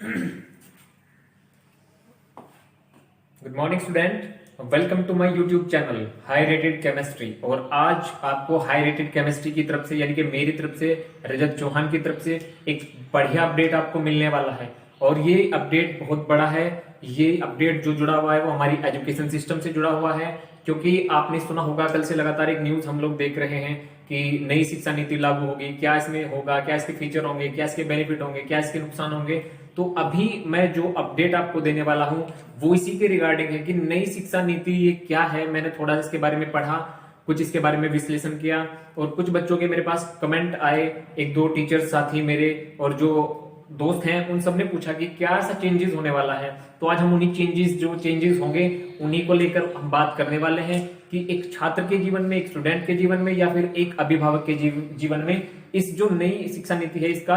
Good morning student, welcome to my YouTube channel high rated chemistry. और आज आपको high rated chemistry की तरफ से यानी कि मेरी तरफ से, रजत चौहान की तरफ से एक बढ़िया अपडेट आपको मिलने वाला है। और ये अपडेट बहुत बड़ा है। ये अपडेट जो जुड़ा हुआ है वो हमारी एजुकेशन सिस्टम से जुड़ा हुआ है, क्योंकि आपने सुना होगा कल से लगातार एक न्यूज हम लोग देख रहे हैं कि नई शिक्षा नीति लागू होगी। क्या इसमें होगा, क्या इसके फीचर होंगे, क्या इसके बेनिफिट होंगे, क्या इसके नुकसान होंगे। तो अभी मैं जो अपडेट आपको देने वाला हूं वो इसी के रिगार्डिंग है कि नई शिक्षा नीति ये क्या है। मैंने थोड़ा इसके बारे में पढ़ा, कुछ इसके बारे में विश्लेषण किया और कुछ बच्चों के मेरे पास कमेंट आए। एक दो टीचर साथी मेरे और जो दोस्त हैं उन सब ने पूछा कि क्या ऐसा चेंजेस होने वाला है। तो आज हम उन्हीं चेंजेस होंगे उन्हीं को लेकर हम बात करने वाले हैं कि एक छात्र के जीवन में, एक स्टूडेंट के जीवन में या फिर एक अभिभावक के जीवन में इस जो नई शिक्षा नीति है इसका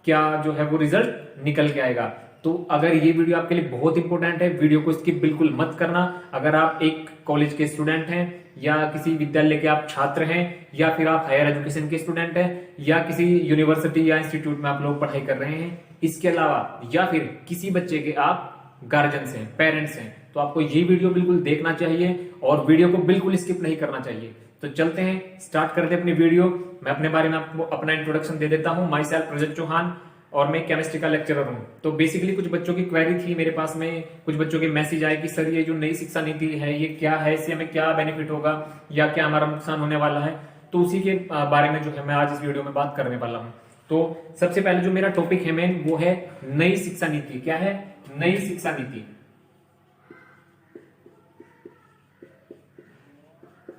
क्या जो है वो रिजल्ट निकल के आएगा। तो अगर ये वीडियो आपके लिए बहुत इंपॉर्टेंट है, वीडियो को स्किप बिल्कुल मत करना। अगर आप एक कॉलेज के स्टूडेंट हैं या किसी विद्यालय के आप छात्र हैं या फिर आप हायर एजुकेशन के स्टूडेंट हैं या किसी यूनिवर्सिटी या इंस्टीट्यूट में आप लोग पढ़ाई कर रहे हैं, इसके अलावा या फिर किसी बच्चे के आप गार्जियंस हैं, पेरेंट्स हैं, तो आपको ये वीडियो बिल्कुल देखना चाहिए और वीडियो को बिल्कुल स्किप नहीं करना चाहिए। तो चलते हैं, स्टार्ट करते हैं अपनी वीडियो। मैं अपने बारे में आपको अपना इंट्रोडक्शन दे देता हूं। माई सेल्फ रजत चौहान और मैं केमिस्ट्री का लेक्चरर हूं। तो बेसिकली कुछ बच्चों की क्वेरी थी मेरे पास में, कुछ बच्चों के मैसेज आए कि सर ये जो नई शिक्षा नीति है ये क्या है, इससे हमें क्या बेनिफिट होगा या क्या हमारा नुकसान होने वाला है। तो उसी के बारे में जो है मैं आज इस वीडियो में बात करने वाला हूं। तो सबसे पहले जो मेरा टॉपिक है मेन वो है नई शिक्षा नीति। क्या है नई शिक्षा नीति?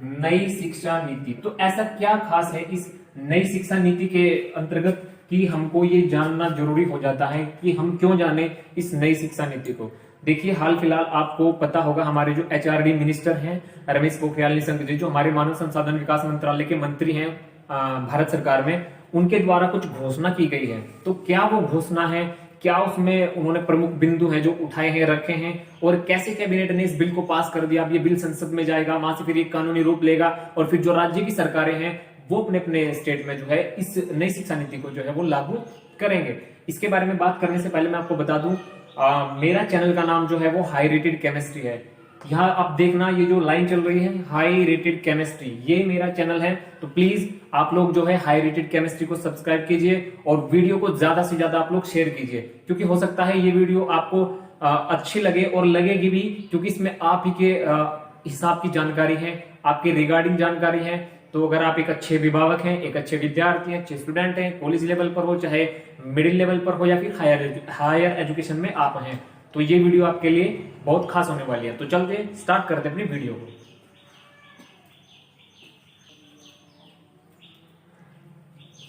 नई शिक्षा नीति, तो ऐसा क्या खास है इस नई शिक्षा नीति के अंतर्गत कि हमको ये जानना जरूरी हो जाता है कि हम क्यों जाने इस नई शिक्षा नीति को। देखिए, हाल फिलहाल आपको पता होगा हमारे जो एचआरडी मिनिस्टर हैं रमेश पोखरियाल निशंक जी, जो हमारे मानव संसाधन विकास मंत्रालय के मंत्री हैं भारत सरकार में, उनके द्वारा कुछ घोषणा की गई है। तो क्या वो घोषणा है, क्या उसमें उन्होंने प्रमुख बिंदु हैं जो उठाए हैं, रखे हैं और कैसे कैबिनेट ने इस बिल को पास कर दिया। अब ये बिल संसद में जाएगा, वहां से फिर एक कानूनी रूप लेगा और फिर जो राज्य की सरकारें हैं वो अपने अपने स्टेट में जो है इस नई शिक्षा नीति को जो है वो लागू करेंगे। इसके बारे में बात करने से पहले मैं आपको बता दूं, मेरा चैनल का नाम जो है वो हाई रेटेड केमिस्ट्री है। यहाँ आप देखना ये जो लाइन चल रही है हाई रेटेड केमिस्ट्री, ये मेरा चैनल है। तो प्लीज आप लोग जो है हाई रेटेड केमिस्ट्री को सब्सक्राइब कीजिए और वीडियो को ज्यादा से ज्यादा आप लोग शेयर कीजिए, क्योंकि हो सकता है ये वीडियो आपको अच्छी लगे और लगेगी भी, क्योंकि इसमें आप ही के हिसाब की जानकारी है, आपके रिगार्डिंग जानकारी है। तो अगर आप एक अच्छे अभिभावक हैं, एक अच्छे विद्यार्थी हैं, अच्छे स्टूडेंट हैं, कॉलेज लेवल पर हो चाहे मिडिल लेवल पर हो या फिर हायर एजुकेशन में आप हैं, तो ये वीडियो आपके लिए बहुत खास होने वाली है। तो चलते स्टार्ट करते अपनी वीडियो को।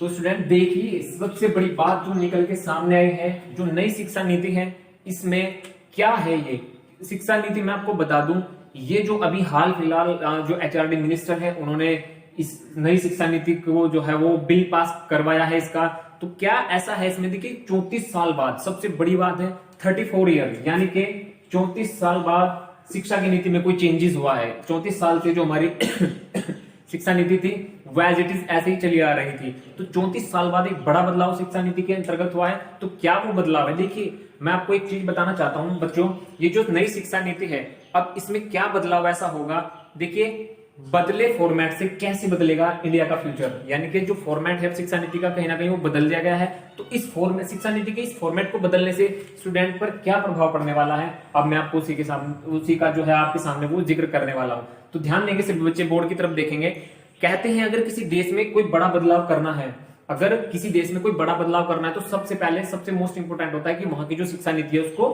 तो स्टूडेंट देखिए, सबसे बड़ी बात जो निकल के सामने आई है, जो नई शिक्षा नीति है इसमें क्या है। ये शिक्षा नीति मैं आपको बता दूं, ये जो अभी हाल फिलहाल जो एचआरडी मिनिस्टर है उन्होंने इस नई शिक्षा नीति को जो है वो बिल पास करवाया है इसका। तो क्या ऐसा है इसमें, देखिए 34 साल बाद, सबसे बड़ी बात है 34 ईयर, यानी कि 34 साल बाद शिक्षा की नीति में कोई चेंजेस हुआ है। 34 साल से जो हमारी शिक्षा नीति थी वो एज इट इज ऐसे ही चली आ रही थी। तो 34 साल बाद एक बड़ा बदलाव शिक्षा नीति के अंतर्गत हुआ है। तो क्या वो बदलाव है? देखिए, मैं आपको एक चीज बताना चाहता हूं बच्चों, ये जो नई शिक्षा नीति है अब इसमें क्या बदलाव ऐसा होगा। देखिए, बदले फॉर्मेट से कैसे बदलेगा इंडिया का फ्यूचर, यानी कि जो फॉर्मेट है शिक्षा नीति का कहीं ना कहीं वो बदल दिया गया है। तो इस फॉर्मेट, शिक्षा नीति के इस फॉर्मेट को बदलने से स्टूडेंट पर क्या प्रभाव पड़ने वाला है, अब मैं आपको उसी के सामने, उसी का जो है आपके सामने वो जिक्र करने वाला हूं। तो ध्यान देंगे, सिर्फ बच्चे बोर्ड की तरफ देखेंगे। कहते हैं अगर किसी देश में कोई बड़ा बदलाव करना है, अगर किसी देश में कोई बड़ा बदलाव करना है तो सबसे पहले, सबसे मोस्ट इंपोर्टेंट होता है कि वहां की जो शिक्षा नीति है उसको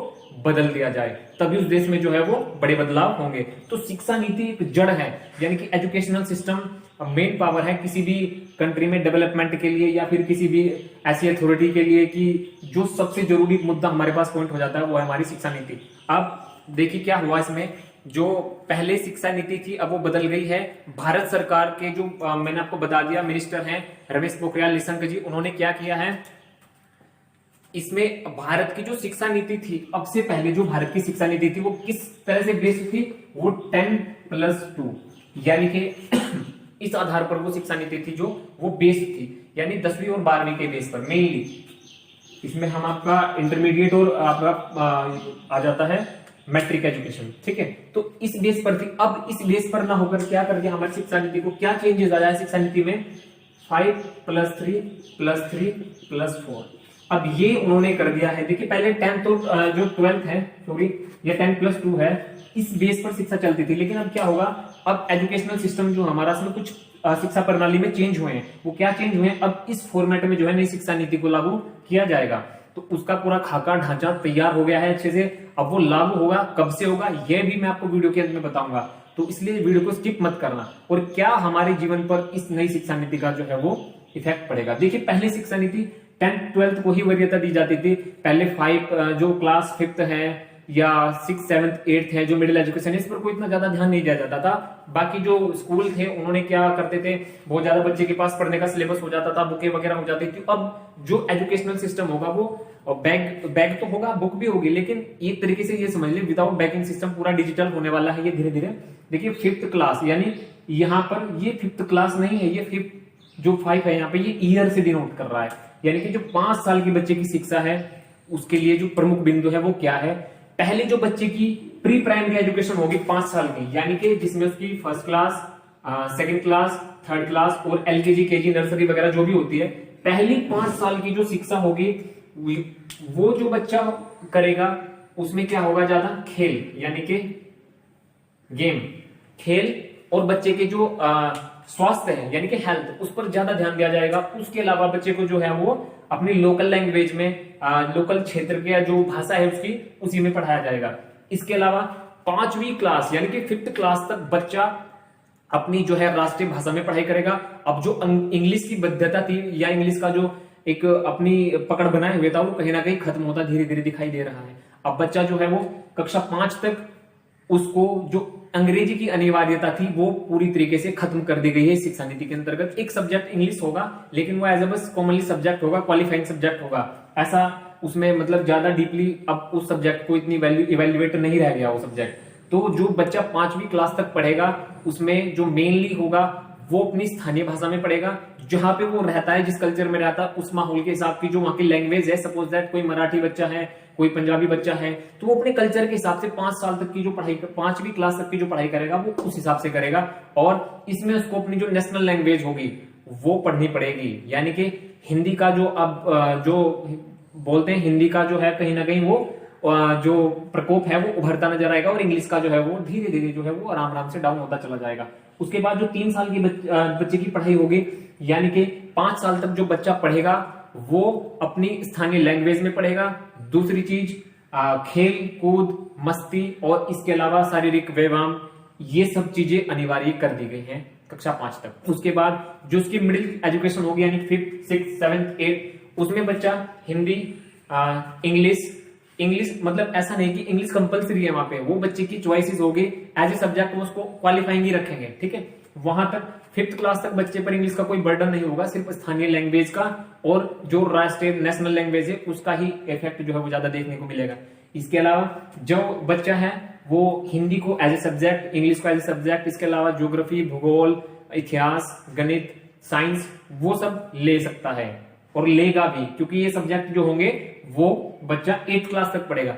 बदल दिया जाए, तभी उस देश में जो है वो बड़े बदलाव होंगे। तो शिक्षा नीति एक जड़ है, यानी कि एजुकेशनल सिस्टम मेन पावर है किसी भी कंट्री में डेवलपमेंट के लिए या फिर किसी भी ऐसी अथॉरिटी के लिए कि जो सबसे जरूरी मुद्दा हमारे पास पॉइंट हो जाता है वो है हमारी शिक्षा नीति। अब देखिए क्या हुआ इसमें, जो पहले शिक्षा नीति थी अब वो बदल गई है। भारत सरकार के जो मैंने आपको बता दिया मिनिस्टर हैं रमेश पोखरियाल निशंक जी, उन्होंने क्या किया है इसमें, भारत की जो शिक्षा नीति थी, अब से पहले जो भारत की शिक्षा नीति थी वो किस तरह से बेस्ड थी, वो 10+2 यानी कि इस आधार पर वो शिक्षा नीति थी जो वो बेस्ड थी, यानी 10वीं और 12वीं के बेस पर मेनली। इसमें हम आपका इंटरमीडिएट और आपका आ जाता है मैट्रिक एजुकेशन, ठीक है। तो इस बेस पर थी, अब इस बेस पर ना होकर क्या कर दिया हमारी शिक्षा नीति को, क्या चेंजेस आया है शिक्षा नीति में, 5+3+3+4। अब ये उन्होंने कर दिया है। देखिए पहले 10th और जो 12th है, सॉरी ये 10+2 है, इस बेस पर शिक्षा चलती थी। लेकिन अब क्या होगा, अब एजुकेशनल सिस्टम जो हमारा, इसमें कुछ शिक्षा प्रणाली में चेंज हुए हैं। वो क्या चेंज हुए हैं, अब इस फॉर्मेट में जो है नई शिक्षा नीति को लागू किया जाएगा। तो उसका पूरा खाका ढांचा तैयार हो गया है अच्छे से। अब वो लागू होगा, कब से होगा ये भी मैं आपको वीडियो के अंत में बताऊंगा। तो इसलिए वीडियो को स्किप मत करना। और क्या हमारे जीवन पर इस नई शिक्षा नीति का जो है वो इफेक्ट पड़ेगा। देखिए पहले शिक्षा नीति 10th 12th को ही वरीयता दी जाती थी। पहले 5 जो क्लास 5th है या 6th 7th 8th है जो मिडिल एजुकेशन है, इस पर कोई इतना ज्यादा ध्यान नहीं दिया जाता था। बाकी जो स्कूल थे उन्होंने क्या करते थे, बहुत ज्यादा बच्चे के पास पढ़ने का सिलेबस हो जाता था, बुकें वगैरह हो जाती थी। अब जो एजुकेशनल सिस्टम होगा वो बैग तो होगा, बुक भी होगी, लेकिन एक तरीके से ये समझ लीजिए विदाउट बैगिंग सिस्टम पूरा डिजिटल होने वाला है ये धीरे धीरे। देखिए 5th क्लास, यानी यहाँ पर ये 5th क्लास नहीं है, ये 5th जो 5 है यहाँ पे ये ईयर से डिनोट कर रहा है। यानी कि जो 5 साल की बच्चे की शिक्षा है उसके लिए जो प्रमुख बिंदु है वो क्या है। पहले जो बच्चे की प्री प्राइमरी एजुकेशन होगी 5 साल की, यानी कि जिसमें उसकी first class, second class, third class और एलकेजी केजी नर्सरी वगैरह जो भी होती है, पहली 5 साल की जो शिक्षा होगी वो जो बच्चा करेगा उसमें क्या होगा, ज्यादा खेल यानी कि गेम, खेल और बच्चे के जो स्वास्थ्य है यानी कि हेल्थ, उस पर ज्यादा ध्यान दिया जाएगा। उसके अलावा बच्चे को जो है वो अपनी लोकल लैंग्वेज में, लोकल क्षेत्र के जो भाषा है उसकी, उसी में पढ़ाया जाएगा। इसके अलावा 5वीं क्लास यानी कि 5th क्लास तक बच्चा अपनी जो है राष्ट्रीय भाषा में पढ़ाई करेगा। अब जो इंग्लिश की बाध्यता थी या इंग्लिश का जो एक अपनी पकड़ बनाए हुए था वो कहीं ना कहीं खत्म होता धीरे धीरे दिखाई दे रहा है। अब बच्चा जो है वो कक्षा 5 तक उसको जो अंग्रेजी की अनिवार्यता थी वो पूरी तरीके से खत्म कर दी गई है शिक्षा नीति के अंतर्गत। एक सब्जेक्ट इंग्लिश होगा लेकिन वो एज ए बस कॉमनली सब्जेक्ट होगा, क्वालिफाइंग सब्जेक्ट होगा, ऐसा उसमें मतलब ज्यादा डीपली अब उस सब्जेक्ट को इतनी वैल्यू इवेल्युएट नहीं रह गया वो सब्जेक्ट। तो जो बच्चा 5वीं क्लास तक पढ़ेगा उसमें जो मेनली होगा वो अपनी स्थानीय भाषा में पढ़ेगा, जहां पे वो रहता है, जिस कल्चर में रहता है उस माहौल के हिसाब की जो वहां की लैंग्वेज है। सपोज दैट कोई मराठी बच्चा है, कोई पंजाबी बच्चा है, तो वो अपने कल्चर के हिसाब से 5 साल तक की जो पढ़ाई, 5वीं क्लास तक की जो पढ़ाई करेगा वो उस हिसाब से करेगा। और इसमें उसको अपनी जो नेशनल लैंग्वेज होगी वो पढ़नी पड़ेगी। यानी कि हिंदी का जो अब जो बोलते हैं हिंदी का जो है कहीं ना कहीं वो जो प्रकोप है वो उभरता नजर आएगा, और इंग्लिश का जो है वो धीरे धीरे जो है वो आराम आराम से डाउन होता चला जाएगा। उसके बाद जो 3 साल की बच्चे की पढ़ाई होगी, यानी कि 5 साल तक जो बच्चा पढ़ेगा वो अपनी स्थानीय लैंग्वेज में पढ़ेगा। दूसरी चीज खेल कूद मस्ती और इसके अलावा शारीरिक व्यायाम, ये सब चीजें अनिवार्य कर दी गई हैं कक्षा 5 तक। उसके बाद जो उसकी मिडिल एजुकेशन होगी यानी 5th 6th 7th 8th, उसमें बच्चा हिंदी, इंग्लिश मतलब ऐसा नहीं कि इंग्लिश कंपलसरी है वहां पे, वो बच्चे की चॉइसेस होगी एज ए सब्जेक्ट, वो उसको क्वालिफाइंग ही रखेंगे, ठीक है। वहां तक 5th क्लास तक बच्चे पर इंग्लिश का कोई बर्डन नहीं होगा, सिर्फ स्थानीय लैंग्वेज का और जो राष्ट्रीय नेशनल लैंग्वेज है उसका ही इफेक्ट जो है वो ज्यादा देखने को मिलेगा। इसके अलावा जो बच्चा है वो हिंदी को एज ए सब्जेक्ट, इंग्लिश को एज ए सब्जेक्ट, इसके अलावा ज्योग्राफी, भूगोल, इतिहास, गणित, साइंस वो सब ले सकता है और लेगा भी, क्योंकि ये सब्जेक्ट जो होंगे वो बच्चा 8th क्लास तक पढ़ेगा।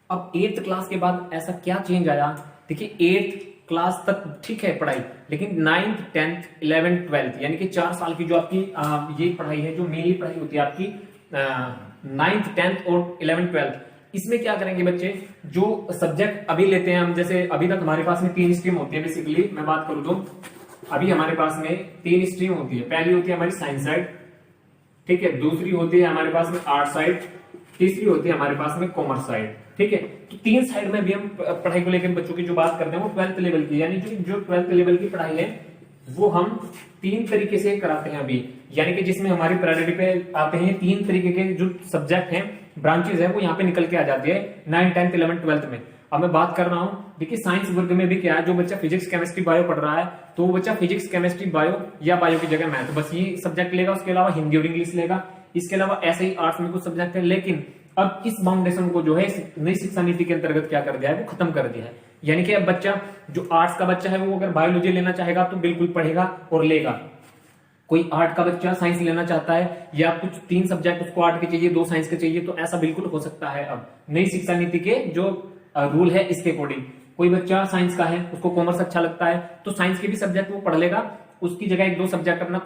अब 8th क्लास के बाद ऐसा क्या चेंज आया, देखिए 8th क्लास तक ठीक है पढ़ाई, लेकिन 9th 10th 11th 12th यानी कि 4 साल की जो आपकी ये पढ़ाई है, जो मेनली पढ़ाई होती है आपकी 9th 10th और 11th 12th, इसमें क्या करेंगे बच्चे, जो सब्जेक्ट अभी लेते हैं हम, जैसे अभी तक हमारे पास में 3 स्ट्रीम होती है। बेसिकली मैं बात करूं तो अभी हमारे पास में 3 स्ट्रीम होती है। पहली होती है हमारी साइंस साइड, ठीक है, दूसरी होती है हमारे पास में आर्ट साइड, तीसरी होती है हमारे पास में कॉमर्स साइड, ठीक है। तो 3 साइड में भी हम पढ़ाई को लेकर बच्चों की जो बात करते हैं वो 12th लेवल की, यानी जो 12th लेवल की पढ़ाई है वो हम 3 तरीके से कराते हैं अभी, यानी कि जिसमें हमारी प्रायोरिटी पे आते हैं 3 तरीके के जो सब्जेक्ट हैं, ब्रांचेस है, वो यहाँ पे निकल के आ जाती है 9th 10th 11th 12th में। अब मैं बात कर रहा हूं, देखिए साइंस वर्ग में भी क्या है, जो बच्चा फिजिक्स केमिस्ट्री बायो पढ़ रहा है तो वो बच्चा फिजिक्स केमिस्ट्री बायो या बायो की जगह मैथ, बस ये सब्जेक्ट लेगा। उसके अलावा हिंदी और इंग्लिश लेगा। इसके अलावा ऐसे ही आर्ट्स में कुछ सब्जेक्ट है, लेकिन अब इस बाउंडेशन को जो है नई शिक्षा नीति के अंतर्गत क्या कर दिया है, वो खत्म कर दिया है। यानी कि अब बच्चा जो आर्ट्स का बच्चा है वो अगर बायोलॉजी लेना चाहेगा तो बिल्कुल पढ़ेगा और लेगा, कोई आर्ट का बच्चा साइंस लेना चाहता है या कुछ 3 सब्जेक्ट उसको आर्ट के चाहिए, 2 साइंस के चाहिए, तो ऐसा बिल्कुल हो सकता है। अब नई शिक्षा नीति के जो रूल है इसके अकॉर्डिंग कोई बच्चा साइंस का है, उसको कॉमर्स अच्छा लगता है, तो साइंस के भी सब्जेक्ट वो पढ़ लेगा, उसकी जगह 1-2 सब्जेक्ट अपना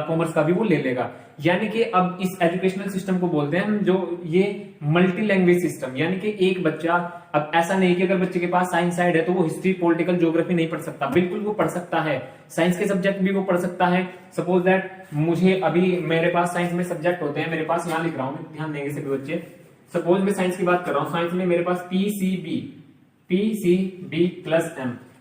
कॉमर्स का भी वो ले लेगा। यानी कि अब इस एजुकेशनल सिस्टम को बोलते हैं हम जो ये मल्टी लैंग्वेज सिस्टम। यानी कि एक बच्चा, अब ऐसा नहीं कि अगर बच्चे के पास साइंस साइड है तो वो हिस्ट्री, पॉलिटिकल, ज्योग्राफी नहीं पढ़ सकता, बिल्कुल वो पढ़ सकता है। साइंस के सब्जेक्ट भी वो पढ़ सकता है। सपोज दैट मुझे अभी मेरे पास साइंस में सब्जेक्ट होते हैं, मेरे पास यहाँ लिख रहा हूँ, ध्यान देंगे सभी बच्चे। सपोज मैं साइंस की बात कर रहा हूँ, साइंस में मेरे पास PCB+M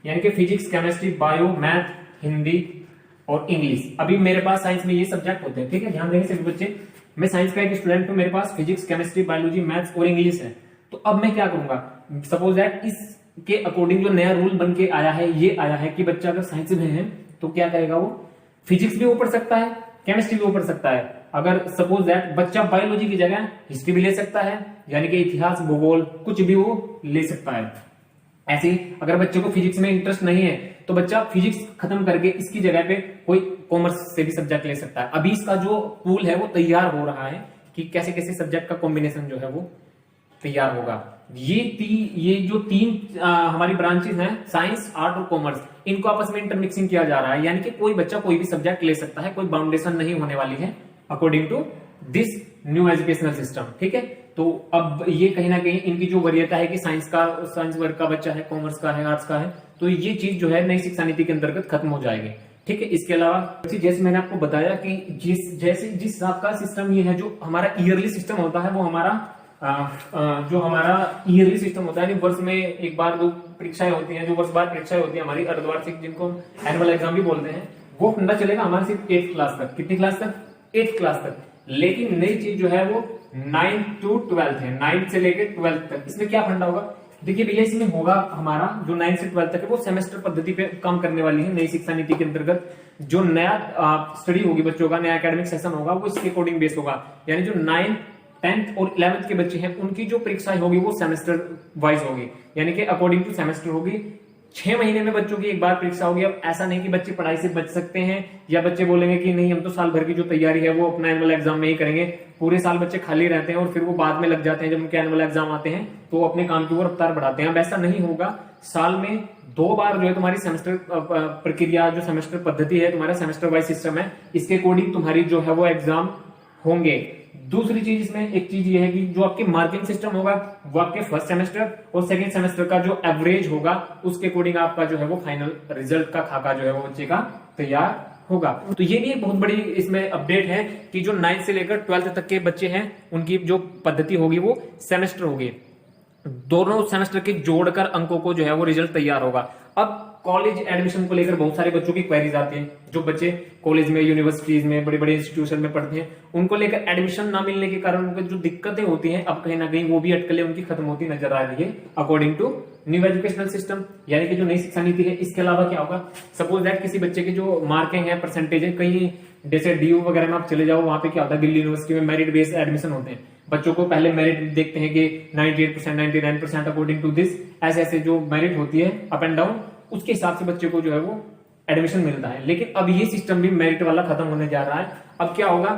यानी कि physics, chemistry, bio, math, Hindi और इंग्लिश। अभी मेरे पास साइंस में ये सब्जेक्ट होते हैं, ठीक है, ध्यान देंगे सभी बच्चे। मैं साइंस का एक स्टूडेंट हूं, मेरे पास फिजिक्स, केमिस्ट्री, बायोलॉजी, मैथ्स और इंग्लिश है। तो अब मैं क्या करूंगा, सपोज दैट इसके अकॉर्डिंग जो नया रूल बन के आया है, ये आया है कि बच्चा अगर साइंस में है तो क्या करेगा, वो फिजिक्स भी वो पढ़ सकता है, केमिस्ट्री भी वो पढ़ सकता है। अगर सपोज दैट बच्चा बायोलॉजी की जगह हिस्ट्री भी ले सकता है, यानी कि इतिहास, भूगोल, कुछ भी वो ले सकता है। ऐसे ही अगर बच्चे को फिजिक्स में इंटरेस्ट नहीं है तो बच्चा फिजिक्स खत्म करके इसकी जगह पे कोई कॉमर्स से भी सब्जेक्ट ले सकता है। अभी इसका जो पूल है वो तैयार हो रहा है कि कैसे कैसे सब्जेक्ट का कॉम्बिनेशन जो है वो तैयार होगा। ये जो 3 हमारी ब्रांचेस हैं, साइंस, आर्ट और कॉमर्स, इनको आपस में इंटरमिक्सिंग किया जा रहा है। यानी कि कोई बच्चा कोई भी सब्जेक्ट ले सकता है, कोई बाउंडेशन नहीं होने वाली है according to this new educational system, ठीक है। तो अब ये कहीं ना कहीं इनकी जो वरीयता है कि साइंस वर्ग का बच्चा है, कॉमर्स का है, आर्ट्स का है, तो ये चीज जो है नई शिक्षा नीति के अंतर्गत खत्म हो जाएगी, ठीक है। इसके अलावा जैसे मैंने आपको बताया कि जिस हिसाब का सिस्टम ये है, जो हमारा ईयरली सिस्टम होता है, वो हमारा जो हमारा ईयरली सिस्टम होता है, वर्ष में एक बार 2 परीक्षाएं होती हैं, जो वर्ष बाद परीक्षाएं होती है हमारी अर्धवार्षिक, जिनको एनुअल एग्जाम भी बोलते हैं, वो फंडा चलेगा हमारे सिर्फ 8th क्लास तक। कितनी क्लास तक? 8th क्लास तक। लेकिन नई चीज जो है वो 9th to 12th है, 9th से लेकर 12th तक। इसमें क्या फंडा होगा, देखिए भैया, इसमें होगा हमारा जो 9th से 12th तक है वो सेमेस्टर पद्धति पे काम करने वाली है नई शिक्षा नीति के अंतर्गत। जो नया स्टडी होगी बच्चों का, नया एकेडमिक सेशन होगा, वो इसके अकॉर्डिंग बेस होगा। यानी जो 9th, 10th और 11th के बच्चे हैं, उनकी जो परीक्षाएं होगी वो सेमेस्टर वाइज होगी, यानी कि अकॉर्डिंग टू सेमेस्टर होगी। 6 महीने में बच्चों की एक बार परीक्षा होगी। अब ऐसा नहीं कि बच्चे पढ़ाई से बच सकते हैं या बच्चे बोलेंगे कि नहीं हम तो साल भर की जो तैयारी है वो अपना एनुअल एग्जाम में ही करेंगे। पूरे साल बच्चे खाली रहते हैं और फिर वो बाद में लग जाते हैं, जब उनके एनुअल एग्जाम आते हैं तो वो अपने काम की ओर रफ्तार बढ़ाते हैं। अब ऐसा नहीं होगा। साल में 2 बार जो है तुम्हारी सेमेस्टर प्रक्रिया, जो सेमेस्टर पद्धति है, तुम्हारा सेमेस्टर वाइज सिस्टम है, इसके अकॉर्डिंग तुम्हारी जो है वो एग्जाम होंगे। दूसरी चीज इसमें एक चीज ये है कि जो आपके मार्किंग सिस्टम होगा वो आपके फर्स्ट सेमेस्टर और सेकंड सेमेस्टर का जो एवरेज होगा उसके अकॉर्डिंग आपका जो है वो फाइनल रिजल्ट का खाका जो है वो बच्चे का तैयार होगा। तो ये भी एक बहुत बड़ी इसमें अपडेट है कि जो 9th से लेकर 12th तक के बच्चे हैं उनकी जो पद्धति होगी वो सेमेस्टर होगी। दोनों सेमेस्टर के जोड़कर अंकों को जो है वो रिजल्ट तैयार होगा। अब कॉलेज एडमिशन को लेकर बहुत सारे बच्चों की क्वेरीज आती हैं। जो बच्चे कॉलेज में, यूनिवर्सिटीज में, बड़े बड़े इंस्टीट्यूशन में पढ़ते हैं, उनको लेकर एडमिशन ना मिलने के कारण उनको जो दिक्कतें होती हैं, अब कहीं ना कहीं वो भी अटकलें उनकी खत्म होती नजर आ रही है according to new educational system, यानी कि जो नई शिक्षा नीति है। इसके अलावा क्या होगा, सपोज दैट किसी बच्चे की जो मार्किंग है, परसेंटेज है, कहीं जैसे डीयू वगैरह में आप चले जाओ, वहां पे क्या होता है, दिल्ली यूनिवर्सिटी में मेरिट बेस्ड एडमिशन होते हैं। बच्चों को पहले मेरिट देखते हैं कि 98%, 99% अकॉर्डिंग टू दिस, ऐसे ऐसे जो मेरिट होती है अप एंड डाउन, उसके हिसाब से बच्चे को जो है वो एडमिशन मिलता है। लेकिन अब ये सिस्टम भी मेरिट वाला खत्म होने जा रहा है। अब क्या होगा,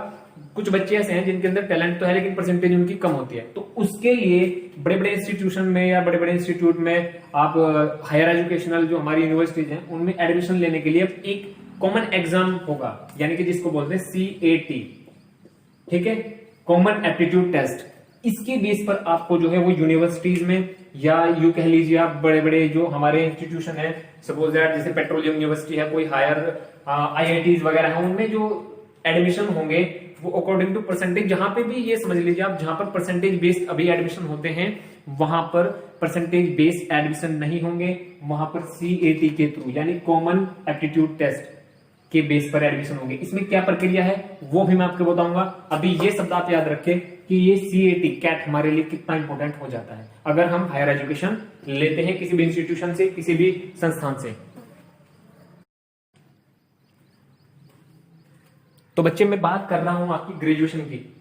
कुछ बच्चे ऐसे हैं जिनके अंदर टैलेंट तो है लेकिन परसेंटेज उनकी कम होती है, तो उसके लिए बड़े बड़े इंस्टीट्यूशन में या बड़े बड़े इंस्टीट्यूट में आप हायर एजुकेशनल जो हमारी यूनिवर्सिटीज हैं उनमें एडमिशन लेने के लिए एक कॉमन एग्जाम होगा, यानी कि जिसको बोलते हैं CAT, ठीक है, कॉमन एप्टीट्यूड टेस्ट। इसके बेस पर आपको जो है वो यूनिवर्सिटीज में या यू कह लीजिए आप बड़े बड़े जो हमारे इंस्टीट्यूशन है, सपोज दैट जैसे पेट्रोलियम यूनिवर्सिटी है, कोई हायर IITs वगैरह है, उनमें जो एडमिशन होंगे वो अकॉर्डिंग टू परसेंटेज, जहां पे भी ये समझ लीजिए आप, जहां पर परसेंटेज बेस्ड अभी एडमिशन होते हैं वहां पर परसेंटेज बेस्ड एडमिशन नहीं होंगे, वहां पर CAT के थ्रू यानी कॉमन एप्टीट्यूड टेस्ट के बेस पर एडमिशन होंगे। इसमें क्या प्रक्रिया है वो भी मैं आपको बताऊंगा। अभी ये शब्द आप याद रखें कि ये CAT हमारे लिए कितना इंपॉर्टेंट हो जाता है अगर हम हायर एजुकेशन लेते हैं किसी भी इंस्टीट्यूशन से, किसी भी संस्थान से। तो बच्चे मैं बात कर रहा हूं आपकी ग्रेजुएशन की,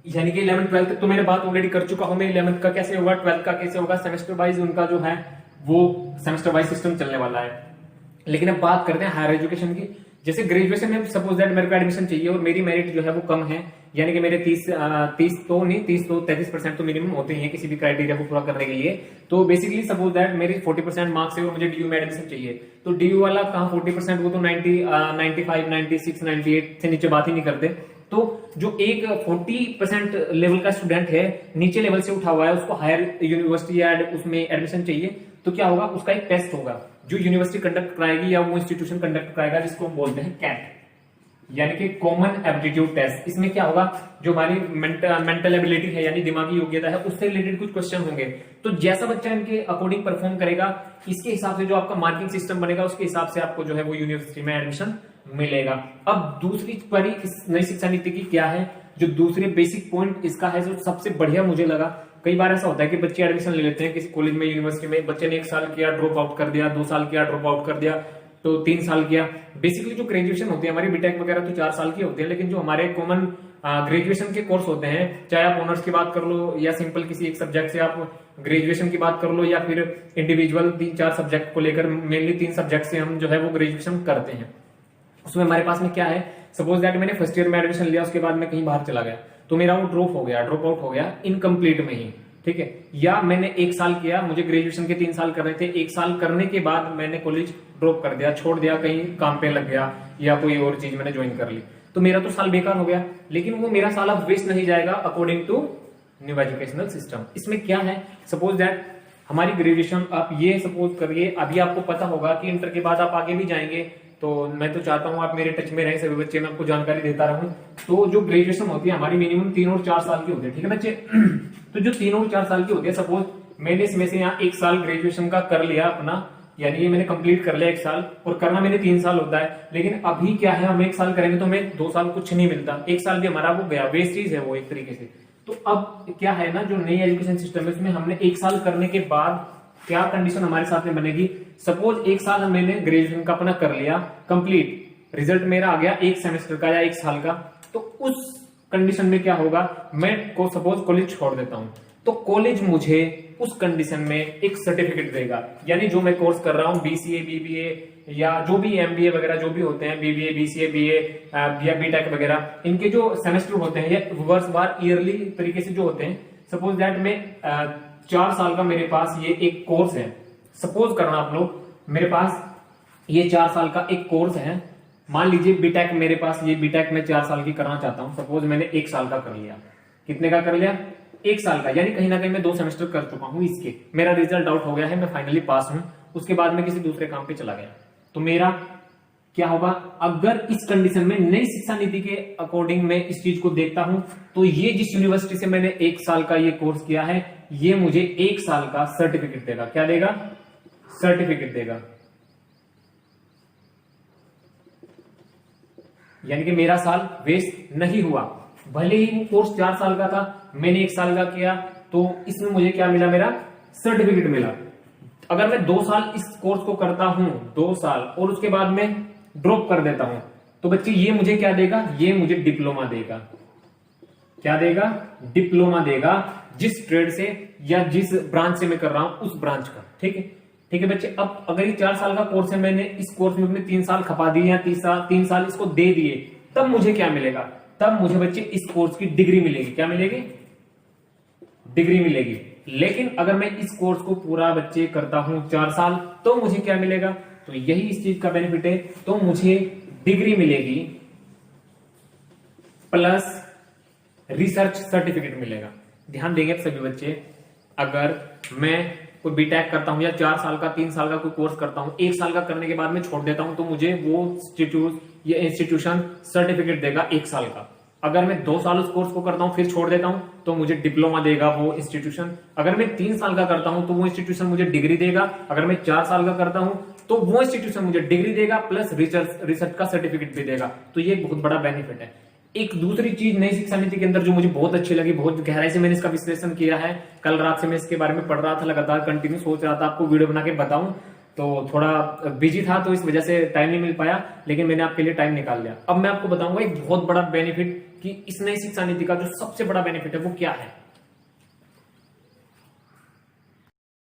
यानी कि 11th 12th तक तो मैंने बात ऑलरेडी कर चुका हूं मैं। 11th का कैसे होगा, 12th का कैसे होगा, सेमेस्टर वाइज उनका जो है वो सेमेस्टर वाइज सिस्टम चलने वाला है। लेकिन अब बात करते हैं हायर एजुकेशन की। जैसे ग्रेजुएशन में सपोज दैट मेरे को एडमिशन चाहिए और मेरी मेरिट जो है वो कम है, यानी कि मेरे 30 तो 33% तो मिनिमम होते ही है किसी भी क्राइटेरिया को पूरा करने के लिए। तो बेसिकली सपोज दैट मेरी 40% मार्क्स है और मुझे डीयू में एडमिशन चाहिए, तो डीयू वाला कहाँ 40%, वो तो 95 96 98 से नीचे बात ही नहीं करते। तो जो एक 40% लेवल का स्टूडेंट है, नीचे लेवल से उठा हुआ है, उसको हायर यूनिवर्सिटी या उसमें एडमिशन चाहिए, तो क्या होगा, उसका एक टेस्ट होगा जो यूनिवर्सिटी कंडक्ट कराएगी या वो इंस्टीट्यूशन कंडक्ट कराएगा, जिसको हम बोलते हैं कैट, यानी कि कॉमन एप्टीट्यूड टेस्ट। इसमें क्या होगा, जो हमारी मेंटल एबिलिटी है यानी दिमागी योग्यता है, उससे रिलेटेड कुछ क्वेश्चन होंगे। तो जैसा बच्चा इनके अकॉर्डिंग परफॉर्म करेगा, इसके हिसाब से जो आपका मार्किंग सिस्टम बनेगा, उसके हिसाब से आपको जो है वो यूनिवर्सिटी में एडमिशन मिलेगा। अब दूसरी पारी इस नई शिक्षा नीति की क्या है, जो दूसरे बेसिक पॉइंट इसका है, जो सबसे बढ़िया मुझे लगा। कई बार ऐसा होता है कि बच्चे एडमिशन ले लेते हैं किसी कॉलेज में, यूनिवर्सिटी में, बच्चे ने 1 साल किया ड्रॉप आउट कर दिया, 2 साल किया ड्रॉप आउट कर दिया, तो 3 साल किया। बेसिकली जो ग्रेजुएशन होती है हमारी, बीटेक वगैरह तो 4 साल की होती है, लेकिन जो हमारे कॉमन ग्रेजुएशन के कोर्स होते हैं, चाहे आप ऑनर्स की बात कर लो या सिंपल किसी एक सब्जेक्ट से आप ग्रेजुएशन की बात कर लो, या फिर इंडिविजुअल 3-4 सब्जेक्ट को लेकर, मेनली 3 सब्जेक्ट से हम जो है वो ग्रेजुएशन करते हैं। उसमें हमारे पास में क्या है, सपोज दैट मैंने फर्स्ट ईयर में एडमिशन लिया, उसके बाद मैं कहीं बाहर चला गया, तो मेरा वो ड्रॉप आउट हो गया इनकम्प्लीट में ही, ठीक है। या मैंने 1 साल किया, मुझे ग्रेजुएशन के 3 साल करने थे, 1 साल करने के बाद मैंने कॉलेज ड्रॉप कर दिया, छोड़ दिया, कहीं काम पे लग गया या कोई और चीज मैंने ज्वाइन कर ली, तो मेरा तो साल बेकार हो गया। लेकिन वो मेरा साल अब वेस्ट नहीं जाएगा according to new educational system. इसमें क्या है, सपोज दैट हमारी ग्रेजुएशन, आप ये सपोज करिए, अभी आपको पता होगा कि इंटर के बाद आप आगे भी जाएंगे, तो मैं तो चाहता हूं आप मेरे टच में रहें सभी बच्चे, मैं आपको जानकारी देता रहूं। तो जो ग्रेजुएशन होती है हमारी मिनिमम 3 और 4 साल की होती है, ठीक है बच्चे। तो जो 3 और 4 साल की होती है, सपोज मैंने इसमें से यहाँ 1 साल ग्रेजुएशन का कर लिया अपना, यानी ये मैंने कंप्लीट कर लिया 1 साल, और करना मैंने 3 साल होता है। लेकिन अभी क्या है, हम 1 साल करेंगे तो हमें 2 साल कुछ नहीं मिलता, 1 साल भी हमारा वो गया, वेस्टेज है वो एक तरीके से। तो अब क्या है ना, जो नई एजुकेशन सिस्टम है उसमें हमने 1 साल करने के बाद क्या कंडीशन हमारे साथ में बनेगी, सपोज 1 साल मैंने ग्रेजुएशन का अपना कर लिया कंप्लीट, रिजल्ट मेरा आ गया 1 सेमेस्टर का या 1 साल का, तो उस कंडीशन में क्या होगा, मैं को सपोज कॉलेज छोड़ देता हूं, तो कॉलेज मुझे उस कंडीशन में एक सर्टिफिकेट देगा, यानी जो मैं कोर्स कर रहा हूं, बीसीए बीबीए या जो भी एमबीए वगैरह जो भी होते हैं, बीबीए बीसीए बीए या बीटेक वगैरह, इनके जो सेमेस्टर होते हैं या वर्ष वार ईयरली तरीके से जो होते हैं, सपोज दैट में 4 साल का मेरे पास ये एक कोर्स है, सपोज करना आप लोग, मेरे पास ये 4 साल का एक कोर्स है, मान लीजिए बीटेक मेरे पास, ये बीटेक में 4 साल की करना चाहता हूं, सपोज मैंने 1 साल का कर लिया, कितने का कर लिया, 1 साल का, यानी कहीं ना कहीं मैं 2 सेमेस्टर कर चुका हूं, इसके मेरा रिजल्ट आउट हो गया है, मैं फाइनली पास हूं, उसके बाद मैं किसी दूसरे काम पे चला गया, तो मेरा क्या होगा, अगर इस कंडीशन में नई शिक्षा नीति के अकॉर्डिंग मैं इस चीज को देखता हूं, तो ये जिस यूनिवर्सिटी से मैंने 1 साल का ये कोर्स किया है, ये मुझे 1 साल का सर्टिफिकेट देगा, क्या देगा, सर्टिफिकेट देगा, यानी कि मेरा साल वेस्ट नहीं हुआ। भले ही वो कोर्स 4 साल का था, मैंने 1 साल का किया, तो इसमें मुझे क्या मिला, मेरा सर्टिफिकेट मिला। अगर मैं 2 साल इस कोर्स को करता हूं, 2 साल, और उसके बाद में ड्रॉप कर देता हूं, तो बच्चे ये मुझे क्या देगा, ये मुझे डिप्लोमा देगा, क्या देगा, डिप्लोमा देगा, जिस ट्रेड से या जिस ब्रांच से मैं कर रहा हूं उस ब्रांच का, ठीक है। ठीक है बच्चे, अब अगर ये 4 साल का कोर्स है, मैंने इस कोर्स में अपने 3 साल खपा दिए या 3 साल इसको दे दिए, तब मुझे क्या मिलेगा, तब मुझे बच्चे इस कोर्स की डिग्री मिलेगी, क्या मिलेगी, डिग्री मिलेगी। लेकिन अगर मैं इस कोर्स को पूरा बच्चे करता हूं 4 साल, तो मुझे क्या मिलेगा, तो यही इस चीज का बेनिफिट है, तो मुझे डिग्री मिलेगी प्लस रिसर्च सर्टिफिकेट मिलेगा। ध्यान देंगे सभी बच्चे, अगर मैं कोई बीटेक करता हूं या 4 साल का 3 साल का कोई कोर्स करता हूं, 1 साल का करने के बाद में छोड़ देता हूं, तो मुझे वो इंस्टीट्यूशन सर्टिफिकेट देगा 1 साल का। अगर मैं 2 साल उस कोर्स को करता हूं फिर छोड़ देता हूं, तो मुझे डिप्लोमा देगा वो इंस्टीट्यूशन। अगर मैं 3 साल का करता हूं तो वो इंस्टीट्यूशन मुझे डिग्री देगा। अगर मैं 4 साल का करता हूं तो वो इंस्टीट्यूशन मुझे डिग्री देगा प्लस रिसर्च का सर्टिफिकेट भी देगा। तो ये बहुत बड़ा बेनिफिट है। एक दूसरी चीज नई शिक्षा नीति के अंदर जो मुझे बहुत अच्छी लगी, बहुत गहराई से मैंने इसका विश्लेषण किया है, कल रात से मैं इसके बारे में पढ़ रहा था, लगातार कंटिन्यू सोच रहा था आपको वीडियो बना के बताऊं, तो थोड़ा बिजी था तो इस वजह से टाइम नहीं मिल पाया, लेकिन मैंने आपके लिए टाइम निकाल लिया। अब मैं आपको बताऊंगा एक बहुत बड़ा बेनिफिट कि इस नई शिक्षा नीति का जो सबसे बड़ा बेनिफिट है वो क्या है।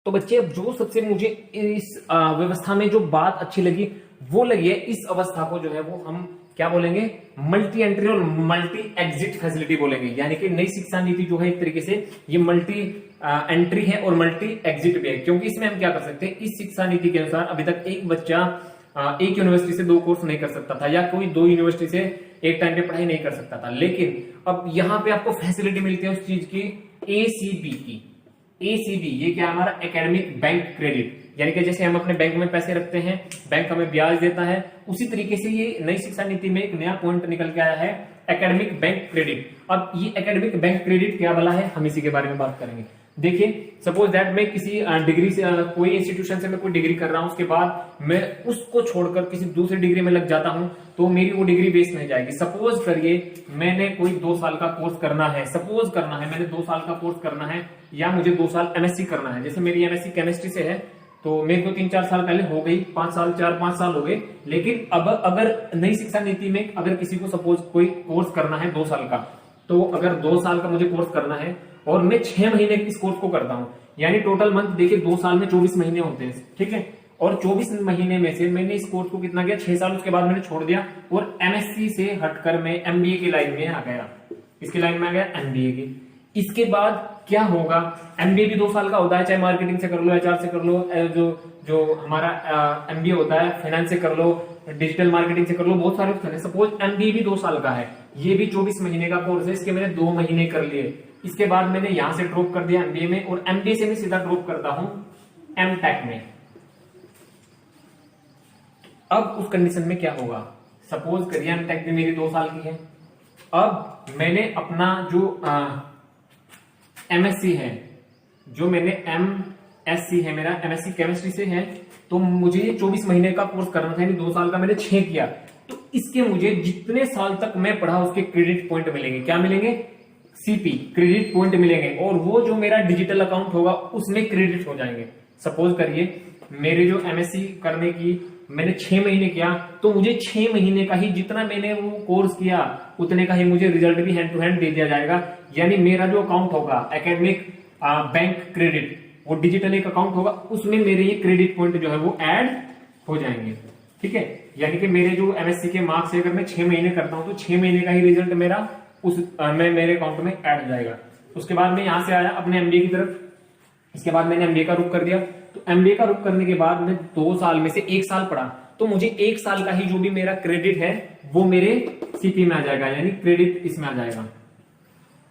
तो बच्चे, जो सबसे मुझे इस व्यवस्था में जो बात अच्छी लगी वो लगी है, इस अवस्था को जो है वो हम क्या बोलेंगे, मल्टी एंट्री और मल्टी एग्जिट फैसिलिटी बोलेंगे। यानी कि नई शिक्षा नीति जो है एक तरीके से ये मल्टी एंट्री है और मल्टी एग्जिट भी है, क्योंकि इसमें हम क्या कर सकते हैं, इस शिक्षा नीति के अनुसार अभी तक एक बच्चा एक यूनिवर्सिटी से 2 कोर्स नहीं कर सकता था, या कोई 2 यूनिवर्सिटी से एक टाइम पे पढ़ाई नहीं कर सकता था। लेकिन अब यहाँ पे आपको फैसिलिटी मिलती है उस चीज की, एसीबी की। एसीबी ये क्या, हमारा एकेडमिक बैंक क्रेडिट, यानी कि जैसे हम अपने बैंक में पैसे रखते हैं, बैंक हमें ब्याज देता है, उसी तरीके से ये नई शिक्षा नीति में एक नया पॉइंट निकल के आया है, एकेडमिक बैंक क्रेडिट। अब ये एकेडमिक बैंक क्रेडिट क्या वाला है, हम इसी के बारे में बात करेंगे। देखिए, सपोज दैट मैं किसी डिग्री से कोई इंस्टीट्यूशन से मैं कोई डिग्री कर रहा हूं, उसके बाद मैं उसको छोड़कर किसी दूसरी डिग्री में लग जाता हूं, तो मेरी वो डिग्री वेस्ट नहीं जाएगी। सपोज करिए मैंने कोई 2 साल का कोर्स करना है, सपोज करना है मैंने 2 साल का कोर्स करना है, या मुझे 2 साल एमएससी करना है। जैसे मेरी एमएससी केमिस्ट्री से है, तो मेरे को 3-4 साल पहले हो गई, 4-5 साल हो गए। लेकिन अब अगर नई शिक्षा नीति में अगर किसी को सपोज कोई कोर्स करना है 2 साल का, तो अगर 2 साल का मुझे कोर्स करना है और मैं 6 महीने इस कोर्स को करता हूं, यानी टोटल मंथ देखिए 2 साल में 24 महीने होते हैं, ठीक है। और 24 महीने में से मैंने इस कोर्स को कितना किया, 6 साल, उसके बाद मैंने छोड़ दिया और एमएससी से हटकर मैं एमबीए की लाइन में आ गया, इसकी लाइन में आ गया एमबीए की। इसके बाद क्या होगा, एमबीए भी 2 साल का होता है, चाहे मार्केटिंग से कर लो, एचआर से कर लो, जो हमारा एमबीए होता है फाइनेंस से कर लो, डिजिटल मार्केटिंग से कर लो, बहुत सारे ऑप्शन है। सपोज एमबीए भी 2 साल का है, ये भी 24 महीने का कोर्स है, इसके मैंने 2 महीने कर लिए। इसके बाद मैंने यहां से ड्रॉप कर दिया एमबीए में, और एमबीए से मैं सीधा ड्रॉप करता हूं एमटेक में। अब उस कंडीशन में क्या होगा, सपोज करिए एमटेक भी मेरी 2 साल की है। अब मैंने अपना जो एमएससी है, जो मैंने एमएससी है मेरा, एमएससी केमिस्ट्री से है, तो मुझे ये 24 महीने का कोर्स करना था, यानी 2 साल का मैंने 6 किया। तो इसके मुझे जितने साल तक मैं पढ़ा उसके क्रेडिट पॉइंट मिलेंगे। क्या मिलेंगे, सीपी क्रेडिट पॉइंट मिलेंगे, और वो जो मेरा डिजिटल अकाउंट होगा उसमें क्रेडिट हो जाएंगे। सपोज करिए मेरे जो एमएससी करने की मैंने 6 महीने किया, तो मुझे 6 महीने का ही जितना मैंने वो कोर्स किया उतने का ही मुझे रिजल्ट भी हैंड टू हैंड दे दिया जाएगा। यानी मेरा जो अकाउंट होगा एकेडमिक बैंक क्रेडिट, वो डिजिटल एक अकाउंट होगा, उसमें मेरे ये क्रेडिट पॉइंट जो है वो ऐड हो जाएंगे, ठीक है। यानी कि मेरे जो एमएससी के मार्क्स अगर मैं 6 महीने करता हूं, तो 6 महीने का ही रिजल्ट मेरा उस मेरे अकाउंट में ऐड हो जाएगा। उसके बाद मैं यहां से आया अपने एमबीए की तरफ, इसके बाद मैंने एमबीए का रुख कर दिया। तो एमबीए का रुख करने के बाद मैं 2 साल में से 1 साल पढ़ा, तो मुझे 1 साल का ही जो भी मेरा क्रेडिट है वो मेरे सीपी में आ जाएगा, यानी क्रेडिट इसमें आ जाएगा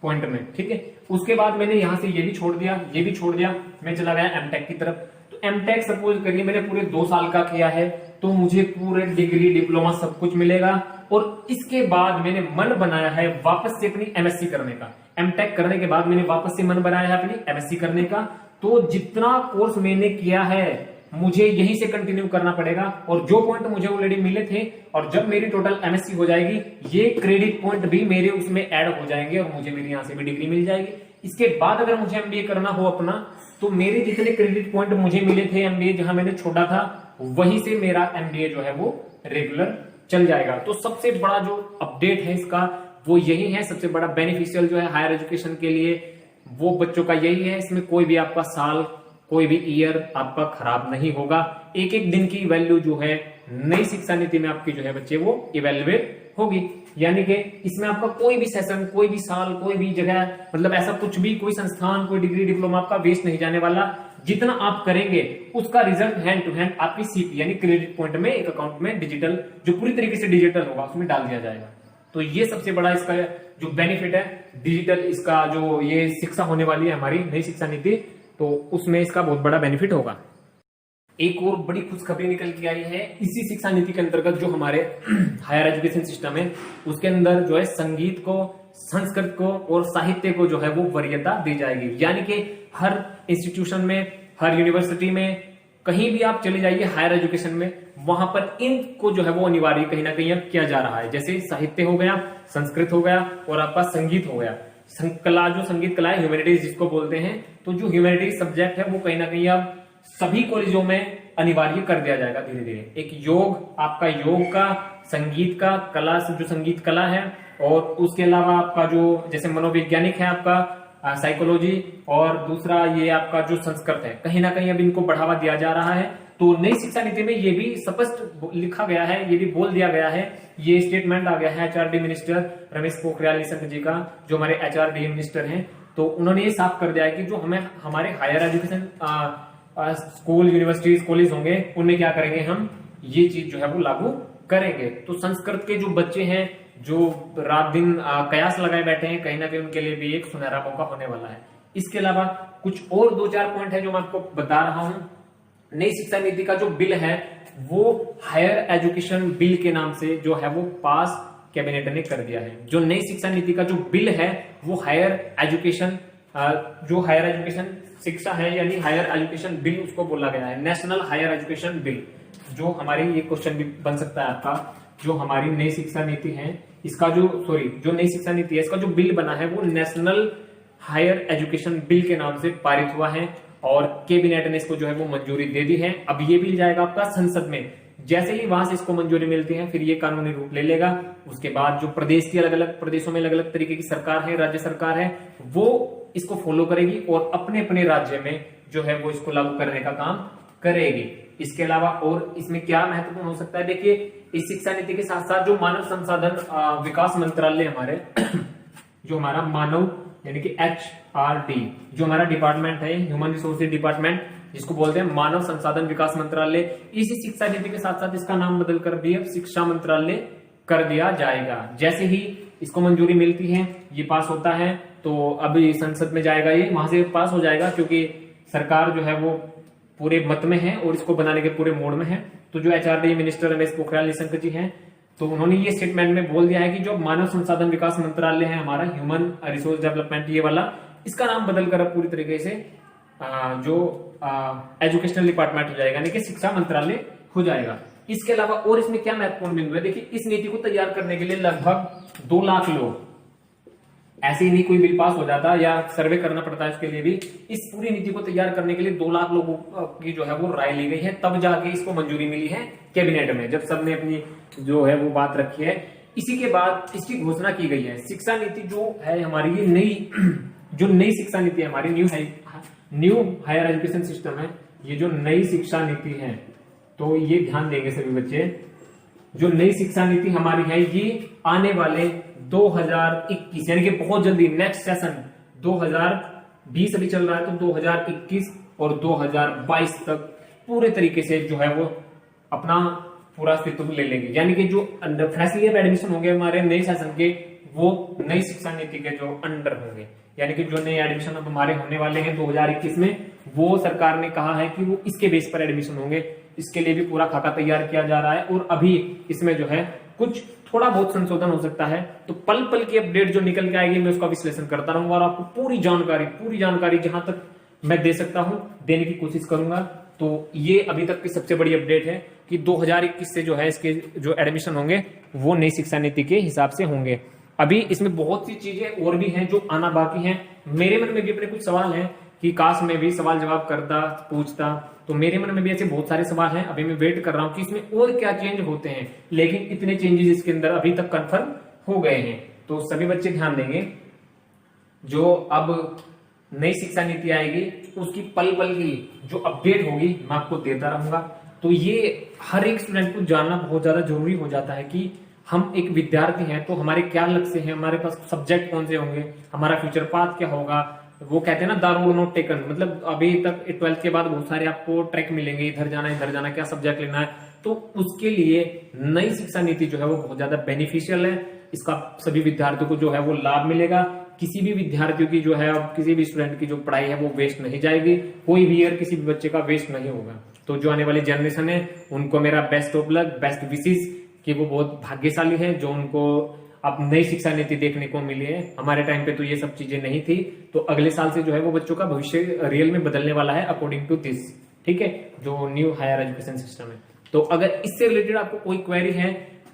पॉइंट में, ठीक है। उसके बाद मैंने यहां से ये भी छोड़ दिया, ये भी छोड़ दिया, मैं चला गया एमटेक की तरफ। तो एमटेक सपोज करिए मैंने पूरे 2 साल का किया है, तो मुझे पूरे डिग्री डिप्लोमा सब कुछ मिलेगा। और इसके बाद मैंने मन बनाया है वापस से अपनी एमएससी करने का। एमटेक करने के बाद मैंने वापस से मन बनाया है अपनी एमएससी करने का, तो जितना कोर्स मैंने किया है मुझे यहीं से कंटिन्यू करना पड़ेगा, और जो पॉइंट मुझे ऑलरेडी मिले थे, और जब मेरी टोटल एमएससी हो जाएगी ये क्रेडिट पॉइंट भी मेरे उसमें ऐड हो जाएंगे, और मुझे मेरी यहां से भी डिग्री मिल जाएगी। इसके बाद अगर मुझे एमबीए करना हो अपना, तो मेरे जितने क्रेडिट पॉइंट मुझे मिले थे एमबीए जहां मैंने छोड़ा था, वहीं से मेरा एमबीए जो है वो रेगुलर चल जाएगा। तो सबसे बड़ा जो अपडेट है इसका वो यही है, सबसे बड़ा बेनिफिशियल जो है हायर एजुकेशन के लिए वो बच्चों का यही है। इसमें कोई भी आपका साल, कोई भी ईयर आपका खराब नहीं होगा। एक एक दिन की वैल्यू जो है नई शिक्षा नीति में आपकी जो है बच्चे वो इवेल्युएट होगी। यानी कि इसमें आपका कोई भी सेशन, कोई भी साल, कोई भी जगह, मतलब ऐसा कुछ भी, कोई संस्थान, कोई डिग्री डिप्लोमा आपका वेस्ट नहीं जाने वाला। जितना आप करेंगे उसका रिजल्ट हैंड टू हैंड आपकी सीपी यानी क्रेडिट पॉइंट में एक अकाउंट में डिजिटल, जो पूरी तरीके से डिजिटल होगा, उसमें डाल दिया जाएगा। तो ये सबसे बड़ा इसका जो बेनिफिट है डिजिटल, इसका जो ये शिक्षा होने वाली है हमारी नई शिक्षा नीति, तो उसमें इसका बहुत बड़ा बेनिफिट होगा। एक और बड़ी खुशखबरी निकल के आई है इसी शिक्षा नीति के अंतर्गत, जो हमारे हायर एजुकेशन सिस्टम है उसके अंदर जो है संगीत को, संस्कृत को और साहित्य को जो है वो वरीयता दी जाएगी। यानी कि हर इंस्टीट्यूशन में, हर यूनिवर्सिटी में, कहीं भी आप चले जाइए हायर एजुकेशन में, वहां पर इनको जो है वो अनिवार्य कहीं ना कहीं अब किया जा रहा है। जैसे साहित्य हो गया, संस्कृत हो गया और आपका संगीत हो गया। कला, जो संगीत कला है, ह्यूमैनिटीज जिसको बोलते हैं, तो जो ह्यूमैनिटीज सब्जेक्ट है वो कहीं ना कहीं अब सभी कॉलेजों में अनिवार्य कर दिया जाएगा धीरे धीरे। एक योग, आपका योग का, संगीत का, कला जो संगीत कला है, और उसके अलावा आपका जो जैसे मनोवैज्ञानिक है आपका साइकोलॉजी, और दूसरा ये आपका जो संस्कृत है, कहीं ना कहीं अब इनको बढ़ावा दिया जा रहा है। तो नई शिक्षा नीति में ये भी स्पष्ट लिखा गया है, ये भी बोल दिया गया है, ये स्टेटमेंट आ गया है एचआरडी मिनिस्टर रमेश पोखरियाल निशंक जी का, जो हमारे एचआरडी मिनिस्टर हैं। तो उन्होंने ये साफ कर दिया है कि जो हमें हमारे higher education school, universities, college होंगे, उनमें क्या करेंगे, हम ये चीज जो है वो लागू करेंगे। तो संस्कृत के जो बच्चे हैं, जो रात दिन कयास लगाए बैठे हैं, कहीं ना कहीं उनके लिए भी एक सुनहरा मौका होने वाला है। इसके अलावा कुछ और 2-4 पॉइंट है जो मैं आपको बता रहा हूं। नई शिक्षा नीति का जो बिल है वो हायर एजुकेशन बिल के नाम से जो है वो पास कैबिनेट ने कर दिया है। जो नई शिक्षा नीति का जो बिल है वो हायर एजुकेशन, जो हायर एजुकेशन शिक्षा है यानी हायर एजुकेशन बिल उसको बोला गया है, नेशनल हायर एजुकेशन बिल। जो हमारी ये क्वेश्चन भी बन सकता है आपका, जो हमारी नई शिक्षा नीति है इसका जो नई शिक्षा नीति है इसका जो बिल बना है वो नेशनल हायर एजुकेशन बिल के नाम से पारित हुआ है और कैबिनेट ने इसको जो है वो मंजूरी दे दी है। अब ये बिल जाएगा आपका संसद में, जैसे ही वहां से इसको मंजूरी मिलती है फिर ये कानूनी रूप ले लेगा। उसके बाद जो प्रदेश की अलग अलग प्रदेशों में अलग अलग तरीके की सरकार है, राज्य सरकार है, वो इसको फॉलो करेगी और अपने अपने राज्य में जो है वो इसको लागू करने का काम करेगी। इसके अलावा और इसमें क्या महत्वपूर्ण हो सकता है, देखिए इस शिक्षा नीति के साथ साथ जो मानव संसाधन विकास मंत्रालय हमारे जो हमारा मानव यानी कि HRD जो हमारा डिपार्टमेंट है, ह्यूमन रिसोर्सेज डिपार्टमेंट, जिसको बोलते हैं मानव संसाधन विकास मंत्रालय, इसी शिक्षा नीति के साथ साथ इसका नाम बदलकर भी अब शिक्षा मंत्रालय कर दिया जाएगा। जैसे ही इसको मंजूरी मिलती है, ये पास होता है, तो अभी संसद में जाएगा, ये वहां से पास हो जाएगा क्योंकि सरकार जो है वो पूरे मत में है और इसको बनाने के पूरे मोड में है। तो जो HRD मिनिस्टर रमेश पोखरियाल निशंक जी हैं, तो उन्होंने ये स्टेटमेंट में बोल दिया है कि जो मानव संसाधन विकास मंत्रालय है हमारा, ह्यूमन रिसोर्स डेवलपमेंट ये वाला, इसका नाम बदलकर पूरी तरीके से जो एजुकेशनल डिपार्टमेंट हो जाएगा, यानी कि शिक्षा मंत्रालय हो जाएगा। इसके अलावा और इसमें क्या महत्वपूर्ण बिंदु है, देखिए इस नीति को तैयार करने के लिए लगभग 2 लाख लोग, ऐसे ही नहीं कोई बिल पास हो जाता या सर्वे करना पड़ता है, उसके लिए भी इस पूरी नीति को तैयार करने के लिए 2 लाख लोगों की जो है वो राय ली गई है, तब जाके इसको मंजूरी मिली है कैबिनेट में, जब सबने अपनी जो है वो बात रखी है। इसी के बाद इसकी घोषणा की गई है। शिक्षा नीति जो है हमारी, ये नई शिक्षा नीति है हमारी, न्यू हायर एजुकेशन सिस्टम है, ये जो नई शिक्षा नीति है, तो ये ध्यान देंगे सभी बच्चे, जो नई शिक्षा नीति हमारी है ये आने वाले 2021 यानी कि बहुत जल्दी नेक्स्ट सेशन 2020 अभी चल रहा है, तो 2021 और 2022 तक पूरे तरीके से जो है वो अपना पूरा अस्तित्व ले लेंगे। यानी कि जो फ्रेशली एडमिशन होंगे हमारे नए सेशन के, वो नई शिक्षा नीति के जो अंडर होंगे, यानी कि जो नए एडमिशन अब हमारे होने वाले हैं 2021 में, वो सरकार ने कहा है कि वो इसके बेस पर एडमिशन होंगे। इसके लिए भी पूरा खाका तैयार किया जा रहा है और अभी इसमें जो है कुछ थोड़ा बहुत संशोधन हो सकता है। तो पल पल की अपडेट जो निकल के आएगी मैं उसका विश्लेषण करता रहूंगा और आपको पूरी जानकारी जहां तक मैं दे सकता हूं देने की कोशिश करूंगा। तो ये अभी तक की सबसे बड़ी अपडेट है कि 2021 से जो है इसके जो एडमिशन होंगे वो नई शिक्षा नीति के हिसाब से होंगे। अभी इसमें बहुत सी चीजें और भी हैं जो आना बाकी हैं। मेरे मन में भी अपने कुछ सवाल हैं कि काश में भी सवाल जवाब करता, पूछता, तो मेरे मन में भी ऐसे बहुत सारे सवाल हैं। अभी मैं वेट कर रहा हूं कि इसमें और क्या चेंज होते हैं, लेकिन इतने चेंजेस इसके अंदर अभी तक कंफर्म हो गए हैं। तो सभी बच्चे ध्यान देंगे, जो अब नई शिक्षा नीति आएगी उसकी पल पल की जो अपडेट होगी मैं आपको देता रहूंगा। तो ये हर एक स्टूडेंट को जानना बहुत ज्यादा जरूरी हो जाता है कि हम एक विद्यार्थी हैं तो हमारे क्या लक्ष्य हैं, हमारे पास सब्जेक्ट कौन से होंगे, हमारा फ्यूचर पाथ क्या होगा। वो कहते हैं ना द रोड नॉट टेकन, मतलब अभी तक 12th के बाद बहुत सारे आपको ट्रैक मिलेंगे, इधर जाना, क्या सब्जेक्ट लेना है। तो उसके लिए नई शिक्षा नीति जो है वो बहुत ज्यादा बेनिफिशियल है। इसका सभी विद्यार्थियों को जो है वो लाभ मिलेगा। किसी भी विद्यार्थियों की जो है, अब किसी भी स्टूडेंट की जो पढ़ाई है वो वेस्ट नहीं जाएगी, कोई भी ईयर किसी भी बच्चे का वेस्ट नहीं होगा। तो जो आने वाली जनरेशन है उनको मेरा बेस्ट ऑफ लक, बेस्ट विशेष कि वो बहुत भाग्यशाली है जो उनको अब नई शिक्षा नीति देखने को मिली है। हमारे टाइम पे तो ये सब चीजें नहीं थी। तो अगले साल से जो है वो बच्चों का भविष्य रियल में बदलने वाला है अकॉर्डिंग टू दिस, ठीक है, जो न्यू हायर एजुकेशन सिस्टम है। तो अगर इससे रिलेटेड आपको कोई क्वेरी है,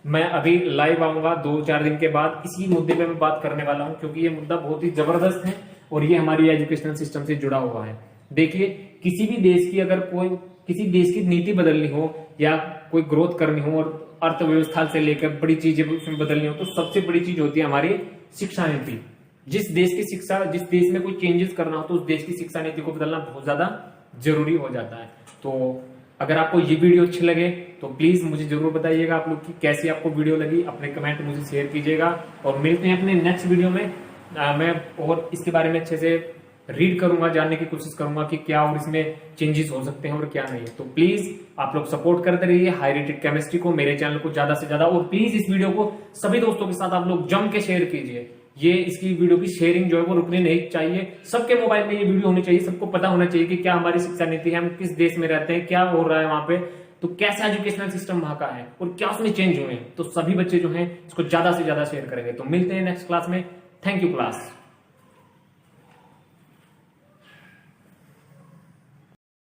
मैं अभी लाइव आऊंगा 2-4 दिन के बाद, इसी मुद्दे पे मैं बात करने वाला हूं क्योंकि ये मुद्दा बहुत ही जबरदस्त है और ये हमारी एजुकेशनल सिस्टम से जुड़ा हुआ है। देखिए, किसी भी देश की अगर कोई किसी देश की नीति बदलनी हो या कोई ग्रोथ करनी हो और अर्थव्यवस्था से लेकर बड़ी चीजें उसमें बदलनी हो, तो सबसे बड़ी चीज होती है हमारी शिक्षा नीति। जिस देश में कोई चेंजेस करना हो तो उस देश की शिक्षा नीति को बदलना बहुत ज्यादा जरूरी हो जाता है। तो अगर आपको ये वीडियो अच्छी लगे तो प्लीज मुझे जरूर बताइएगा आप लोग की कैसी आपको वीडियो लगी, अपने कमेंट मुझे शेयर कीजिएगा। और मिलते हैं अपने नेक्स्ट वीडियो में। मैं और इसके बारे में अच्छे से रीड करूंगा, जानने की कोशिश करूंगा कि क्या और इसमें चेंजेस हो सकते हैं और क्या नहीं। तो प्लीज आप लोग सपोर्ट करते रहिए हाई रेटेड केमिस्ट्री को, मेरे चैनल को ज्यादा से ज्यादा, और प्लीज इस वीडियो को सभी दोस्तों के साथ आप लोग जम के शेयर कीजिए। ये इसकी वीडियो की शेयरिंग जो है वो रुकनी नहीं चाहिए, सबके मोबाइल में ये वीडियो होनी चाहिए, सबको पता होना चाहिए कि क्या हमारी शिक्षा नीति है, हम किस देश में रहते हैं, क्या हो रहा है वहां पे, तो कैसा एजुकेशनल सिस्टम वहां का है और क्या उसमें चेंज हुए हैं। तो सभी बच्चे जो हैं इसको ज्यादा से ज्यादा शेयर करेंगे। तो मिलते हैं नेक्स्ट क्लास में। Thank you class.